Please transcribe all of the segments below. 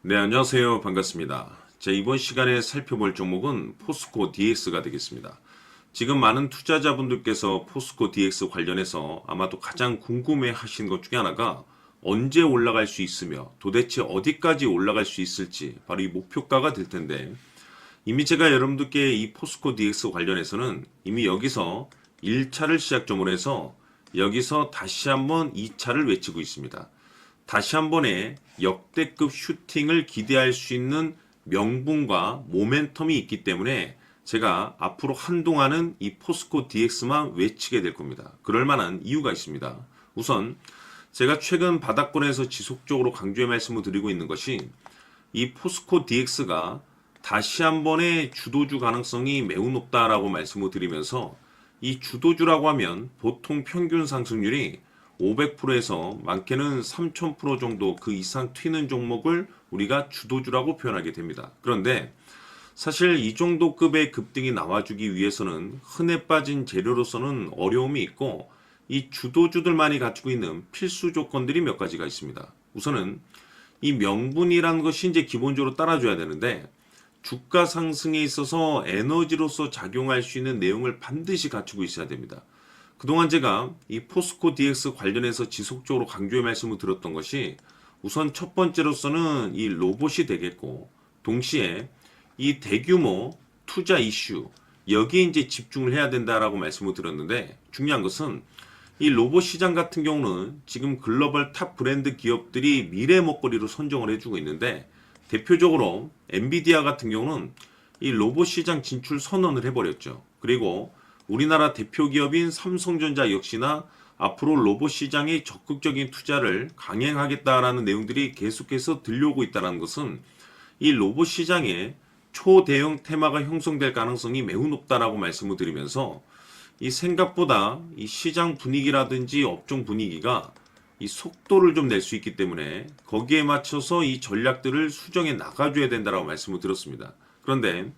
네, 안녕하세요. 반갑습니다. 이번 시간에 살펴볼 종목은 포스코 DX가 되겠습니다. 지금 많은 투자자분들께서 포스코 DX 관련해서 아마도 가장 궁금해 하신 것 중에 하나가 언제 올라갈 수 있으며 도대체 어디까지 올라갈 수 있을지 바로 이 목표가가 될 텐데, 이미 제가 여러분들께 이 포스코 DX 관련해서는 이미 여기서 1차를 시작점으로 해서 여기서 다시 한번 2차를 외치고 있습니다. 다시 한 번의 역대급 슈팅을 기대할 수 있는 명분과 모멘텀이 있기 때문에 제가 앞으로 한동안은 이 포스코 DX만 외치게 될 겁니다. 그럴 만한 이유가 있습니다. 우선 제가 최근 바닥권에서 지속적으로 강조의 말씀을 드리고 있는 것이 이 포스코 DX가 다시 한 번의 주도주 가능성이 매우 높다라고 말씀을 드리면서, 이 주도주라고 하면 보통 평균 상승률이 500%에서 많게는 3000% 정도 그 이상 튀는 종목을 우리가 주도주라고 표현하게 됩니다. 그런데 사실 이 정도 급의 급등이 나와주기 위해서는 흔해 빠진 재료로서는 어려움이 있고, 이 주도주들만이 갖추고 있는 필수 조건들이 몇 가지가 있습니다. 우선은 이 명분이라는 것이 이제 기본적으로 따라줘야 되는데, 주가 상승에 있어서 에너지로서 작용할 수 있는 내용을 반드시 갖추고 있어야 됩니다. 그동안 제가 이 포스코 DX 관련해서 지속적으로 강조의 말씀을 드렸던 것이, 우선 첫 번째로서는 이 로봇이 되겠고, 동시에 이 대규모 투자 이슈, 여기에 이제 집중을 해야 된다라고 말씀을 드렸는데, 중요한 것은 이 로봇 시장 같은 경우는 지금 글로벌 탑 브랜드 기업들이 미래 먹거리로 선정을 해주고 있는데, 대표적으로 엔비디아 같은 경우는 이 로봇 시장 진출 선언을 해버렸죠. 그리고 우리나라 대표 기업인 삼성전자 역시나 앞으로 로봇 시장에 적극적인 투자를 강행하겠다라는 내용들이 계속해서 들려오고 있다는 것은 이 로봇 시장에 초대형 테마가 형성될 가능성이 매우 높다라고 말씀을 드리면서, 이 생각보다 이 시장 분위기라든지 업종 분위기가 이 속도를 좀 낼 수 있기 때문에 거기에 맞춰서 이 전략들을 수정해 나가줘야 된다라고 말씀을 드렸습니다. 그런데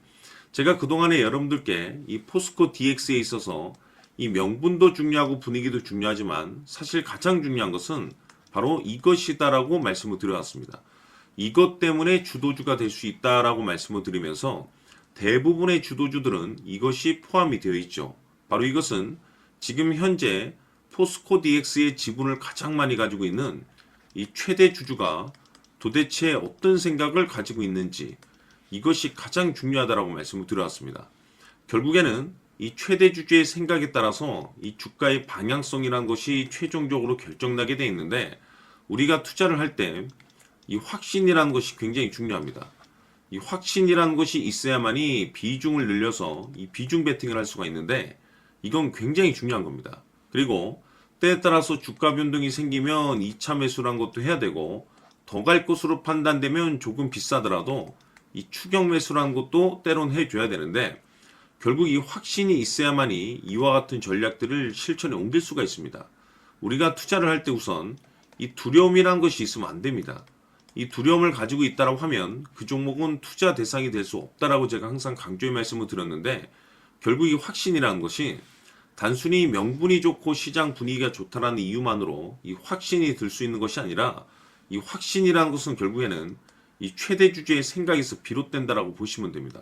제가 그동안에 여러분들께 이 포스코 DX에 있어서 이 명분도 중요하고 분위기도 중요하지만 사실 가장 중요한 것은 바로 이것이다라고 말씀을 드려왔습니다. 이것 때문에 주도주가 될 수 있다라고 말씀을 드리면서, 대부분의 주도주들은 이것이 포함이 되어 있죠. 바로 이것은 지금 현재 포스코 DX의 지분을 가장 많이 가지고 있는 이 최대 주주가 도대체 어떤 생각을 가지고 있는지, 이것이 가장 중요하다라고 말씀을 드려왔습니다. 결국에는 이 최대 주주의 생각에 따라서 이 주가의 방향성이라는 것이 최종적으로 결정나게 돼 있는데, 우리가 투자를 할 때 이 확신이라는 것이 굉장히 중요합니다. 이 확신이라는 것이 있어야만이 비중을 늘려서 이 비중 베팅을 할 수가 있는데, 이건 굉장히 중요한 겁니다. 그리고 때에 따라서 주가 변동이 생기면 2차 매수라는 것도 해야 되고, 더 갈 것으로 판단되면 조금 비싸더라도 이 추격 매수라는 것도 때론 해줘야 되는데, 결국 이 확신이 있어야만이 이와 같은 전략들을 실천에 옮길 수가 있습니다. 우리가 투자를 할 때 우선 이 두려움이라는 것이 있으면 안 됩니다. 이 두려움을 가지고 있다라고 하면 그 종목은 투자 대상이 될 수 없다라고 제가 항상 강조의 말씀을 드렸는데, 결국 이 확신이라는 것이 단순히 명분이 좋고 시장 분위기가 좋다라는 이유만으로 이 확신이 들 수 있는 것이 아니라, 이 확신이라는 것은 결국에는 이 최대 주주의 생각에서 비롯된다라고 보시면 됩니다.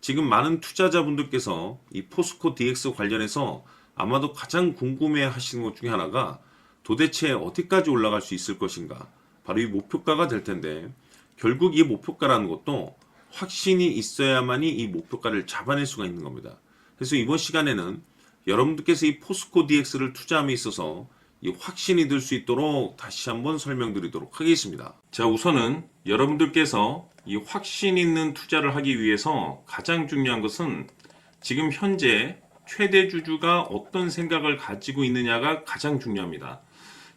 지금 많은 투자자분들께서 이 포스코 DX 관련해서 아마도 가장 궁금해 하시는 것 중에 하나가 도대체 어디까지 올라갈 수 있을 것인가, 바로 이 목표가가 될 텐데, 결국 이 목표가라는 것도 확신이 있어야만이 이 목표가를 잡아낼 수가 있는 겁니다. 그래서 이번 시간에는 여러분들께서 이 포스코 DX를 투자함에 있어서 이 확신이 들 수 있도록 다시 한번 설명드리도록 하겠습니다. 자, 우선은 여러분들께서 이 확신 있는 투자를 하기 위해서 가장 중요한 것은 지금 현재 최대 주주가 어떤 생각을 가지고 있느냐가 가장 중요합니다.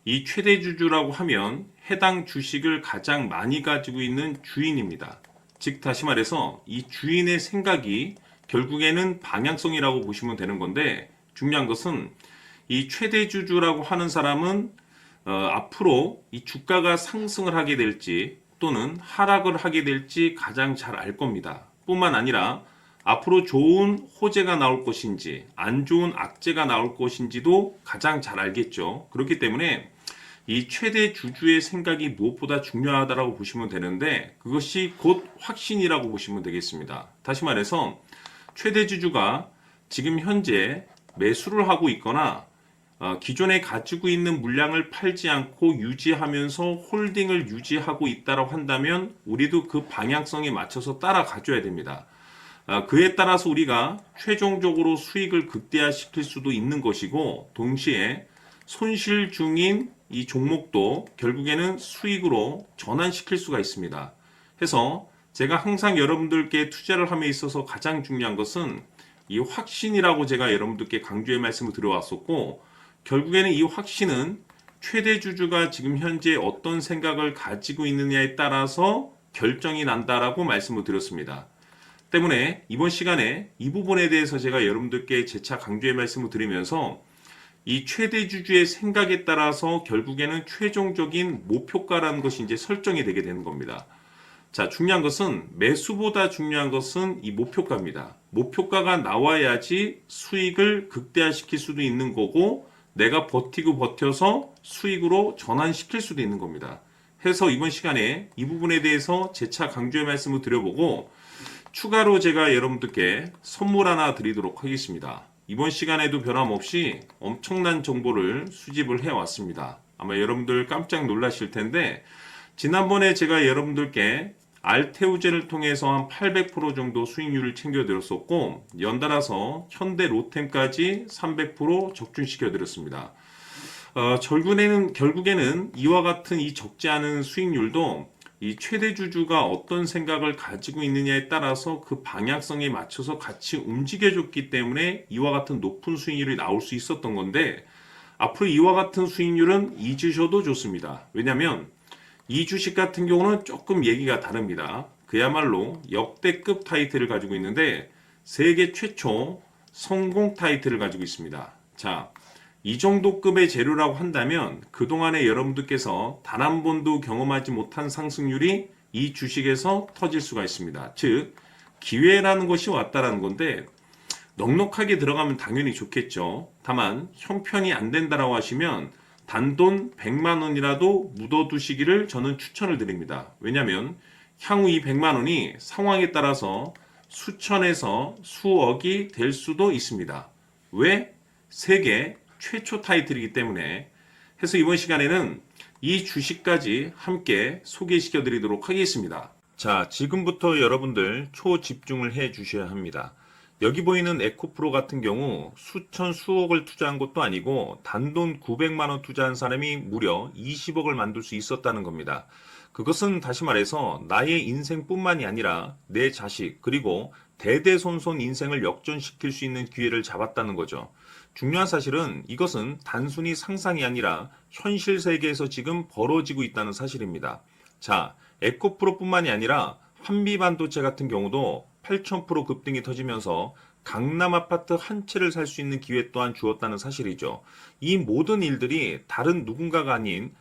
이 최대 주주라고 하면 해당 주식을 가장 많이 가지고 있는 주인입니다. 즉 다시 말해서 이 주인의 생각이 결국에는 방향성이라고 보시면 되는 건데, 중요한 것은 이 최대 주주라고 하는 사람은 앞으로 이 주가가 상승을 하게 될지 또는 하락을 하게 될지 가장 잘 알 겁니다. 뿐만 아니라 앞으로 좋은 호재가 나올 것인지 안 좋은 악재가 나올 것인지도 가장 잘 알겠죠. 그렇기 때문에 이 최대 주주의 생각이 무엇보다 중요하다라고 보시면 되는데 그것이 곧 확신이라고 보시면 되겠습니다. 다시 말해서 최대 주주가 지금 현재 매수를 하고 있거나 기존에 가지고 있는 물량을 팔지 않고 유지하면서 홀딩을 유지하고 있다고 한다면 우리도 그 방향성에 맞춰서 따라가줘야 됩니다. 그에 따라서 우리가 최종적으로 수익을 극대화시킬 수도 있는 것이고 동시에 손실 중인 이 종목도 결국에는 수익으로 전환시킬 수가 있습니다. 해서 제가 항상 여러분들께 투자를 함에 있어서 가장 중요한 것은 이 확신이라고 제가 여러분들께 강조의 말씀을 드려왔었고 결국에는 이 확신은 최대 주주가 지금 현재 어떤 생각을 가지고 있느냐에 따라서 결정이 난다라고 말씀을 드렸습니다. 때문에 이번 시간에 이 부분에 대해서 제가 여러분들께 재차 강조의 말씀을 드리면서 이 최대 주주의 생각에 따라서 결국에는 최종적인 목표가라는 것이 이제 설정이 되게 되는 겁니다. 자, 중요한 것은 매수보다 중요한 것은 이 목표가입니다. 목표가가 나와야지 수익을 극대화시킬 수도 있는 거고 내가 버티고 버텨서 수익으로 전환시킬 수도 있는 겁니다. 해서 이번 시간에 이 부분에 대해서 재차 강조의 말씀을 드려보고 추가로 제가 여러분들께 선물 하나 드리도록 하겠습니다. 이번 시간에도 변함없이 엄청난 정보를 수집을 해왔습니다. 아마 여러분들 깜짝 놀라실 텐데 지난번에 제가 여러분들께 알테우젠을 통해서 한 800% 정도 수익률을 챙겨드렸었고 연달아서 현대 로템까지 300% 적중시켜드렸습니다. 결국에는 이와 같은 이 적지 않은 수익률도 이 최대 주주가 어떤 생각을 가지고 있느냐에 따라서 그 방향성에 맞춰서 같이 움직여줬기 때문에 이와 같은 높은 수익률이 나올 수 있었던 건데 앞으로 이와 같은 수익률은 잊으셔도 좋습니다. 왜냐하면 이 주식 같은 경우는 조금 얘기가 다릅니다. 그야말로 역대급 타이틀을 가지고 있는데 세계 최초 성공 타이틀을 가지고 있습니다. 자, 이 정도 급의 재료라고 한다면 그동안에 여러분들께서 단 한 번도 경험하지 못한 상승률이 이 주식에서 터질 수가 있습니다. 즉 기회라는 것이 왔다라는 건데 넉넉하게 들어가면 당연히 좋겠죠. 다만 형편이 안 된다라고 하시면 단돈 100만 원이라도 묻어두시기를 저는 추천을 드립니다. 왜냐하면 향후 이 100만 원이 상황에 따라서 수천에서 수억이 될 수도 있습니다. 왜? 세계 최초 타이틀이기 때문에. 해서 이번 시간에는 이 주식까지 함께 소개시켜 드리도록 하겠습니다. 자, 지금부터 여러분들 초집중을 해 주셔야 합니다. 여기 보이는 에코프로 같은 경우 수천 수억을 투자한 것도 아니고 단돈 900만 원 투자한 사람이 무려 20억을 만들 수 있었다는 겁니다. 그것은 다시 말해서 나의 인생뿐만이 아니라 내 자식 그리고 대대손손 인생을 역전시킬 수 있는 기회를 잡았다는 거죠. 중요한 사실은 이것은 단순히 상상이 아니라 현실 세계에서 지금 벌어지고 있다는 사실입니다. 자, 에코프로뿐만이 아니라 한미반도체 같은 경우도 8,000% 급등이 터지면서 강남 아파트 한 채를 살 수 있는 기회 또한 주었다는 사실이죠. 이 모든 일들이 다른 누군가가 아닌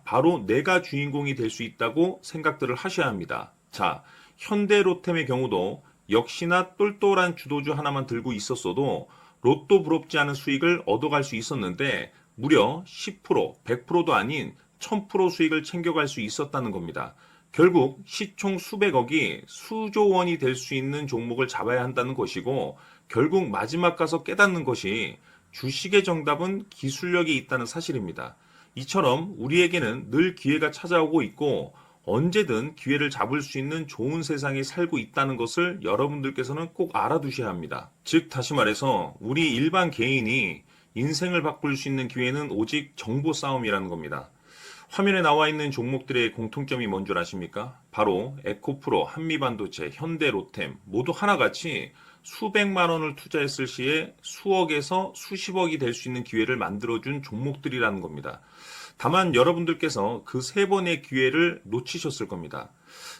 바로 내가 주인공이 될 수 있다고 생각들을 하셔야 합니다. 자, 현대로템의 경우도 역시나 똘똘한 주도주 하나만 들고 있었어도 로또 부럽지 않은 수익을 얻어갈 수 있었는데 무려 10%, 100%도 아닌 1000% 수익을 챙겨갈 수 있었다는 겁니다. 결국 시총 수백억이 수조 원이 될 수 있는 종목을 잡아야 한다는 것이고 결국 마지막 가서 깨닫는 것이 주식의 정답은 기술력이 있다는 사실입니다. 이처럼 우리에게는 늘 기회가 찾아오고 있고 언제든 기회를 잡을 수 있는 좋은 세상에 살고 있다는 것을 여러분들께서는 꼭 알아두셔야 합니다. 즉 다시 말해서 우리 일반 개인이 인생을 바꿀 수 있는 기회는 오직 정보 싸움이라는 겁니다. 화면에 나와 있는 종목들의 공통점이 뭔 줄 아십니까? 바로 에코프로, 한미반도체, 현대로템 모두 하나같이 수백만 원을 투자했을 시에 수억에서 수십억이 될 수 있는 기회를 만들어준 종목들이라는 겁니다. 다만 여러분들께서 그 세 번의 기회를 놓치셨을 겁니다.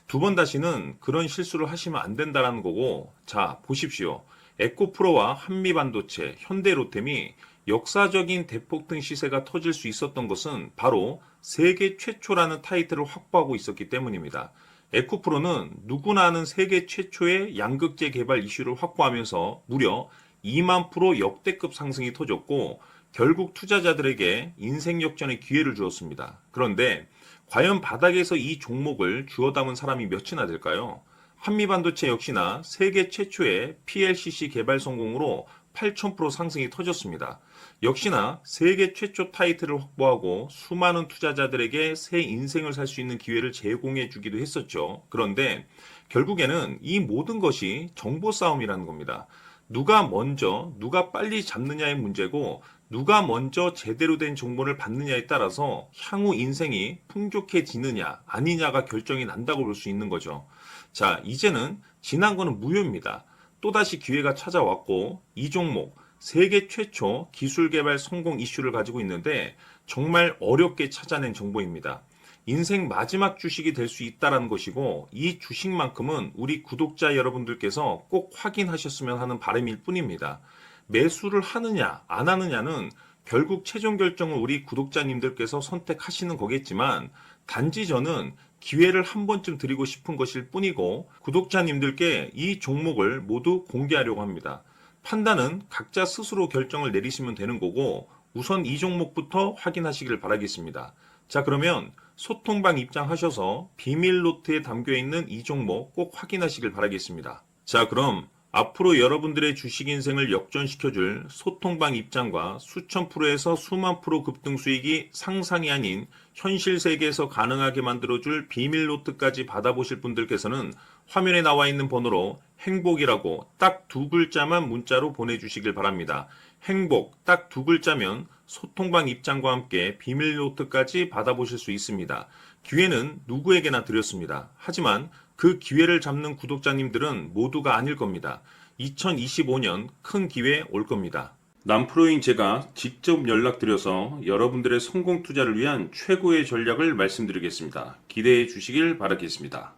두 번 다시는 그런 실수를 하시면 안 된다는 거고 자 보십시오. 에코프로와 한미반도체, 현대로템이 역사적인 대폭등 시세가 터질 수 있었던 것은 바로 세계 최초라는 타이틀을 확보하고 있었기 때문입니다. 에코프로는 누구나 아는 세계 최초의 양극재 개발 이슈를 확보하면서 무려 2만% 역대급 상승이 터졌고 결국 투자자들에게 인생 역전의 기회를 주었습니다. 그런데 과연 바닥에서 이 종목을 주워 담은 사람이 몇이나 될까요? 한미반도체 역시나 세계 최초의 PLCC 개발 성공으로 8,000% 상승이 터졌습니다. 역시나 세계 최초 타이틀을 확보하고 수많은 투자자들에게 새 인생을 살 수 있는 기회를 제공해 주기도 했었죠. 그런데 결국에는 이 모든 것이 정보 싸움이라는 겁니다. 누가 먼저, 누가 빨리 잡느냐의 문제고, 누가 먼저 제대로 된 정보를 받느냐에 따라서 향후 인생이 풍족해지느냐, 아니냐가 결정이 난다고 볼 수 있는 거죠. 자, 이제는 지난 거는 무효입니다. 또다시 기회가 찾아왔고, 이 종목, 세계 최초 기술 개발 성공 이슈를 가지고 있는데, 정말 어렵게 찾아낸 정보입니다. 인생 마지막 주식이 될 수 있다는 것이고, 이 주식만큼은 우리 구독자 여러분들께서 꼭 확인하셨으면 하는 바람일 뿐입니다. 매수를 하느냐 안 하느냐는 결국 최종 결정을 우리 구독자님들께서 선택하시는 거겠지만, 단지 저는 기회를 한 번쯤 드리고 싶은 것일 뿐이고, 구독자님들께 이 종목을 모두 공개하려고 합니다. 판단은 각자 스스로 결정을 내리시면 되는 거고, 우선 이 종목부터 확인하시길 바라겠습니다. 자, 그러면 소통방 입장하셔서 비밀 노트에 담겨 있는 이 종목 꼭 확인하시길 바라겠습니다. 자, 그럼 앞으로 여러분들의 주식 인생을 역전시켜줄 소통방 입장과 수천 프로에서 수만 프로 급등 수익이 상상이 아닌 현실 세계에서 가능하게 만들어줄 비밀 노트까지 받아보실 분들께서는 화면에 나와 있는 번호로 행복이라고 딱 두 글자만 문자로 보내주시길 바랍니다. 행복 딱 두 글자면 소통방 입장과 함께 비밀 노트까지 받아보실 수 있습니다. 기회는 누구에게나 드렸습니다. 하지만 그 기회를 잡는 구독자님들은 모두가 아닐 겁니다. 2025년 큰 기회 올 겁니다. 남프로인 제가 직접 연락드려서 여러분들의 성공 투자를 위한 최고의 전략을 말씀드리겠습니다. 기대해 주시길 바라겠습니다.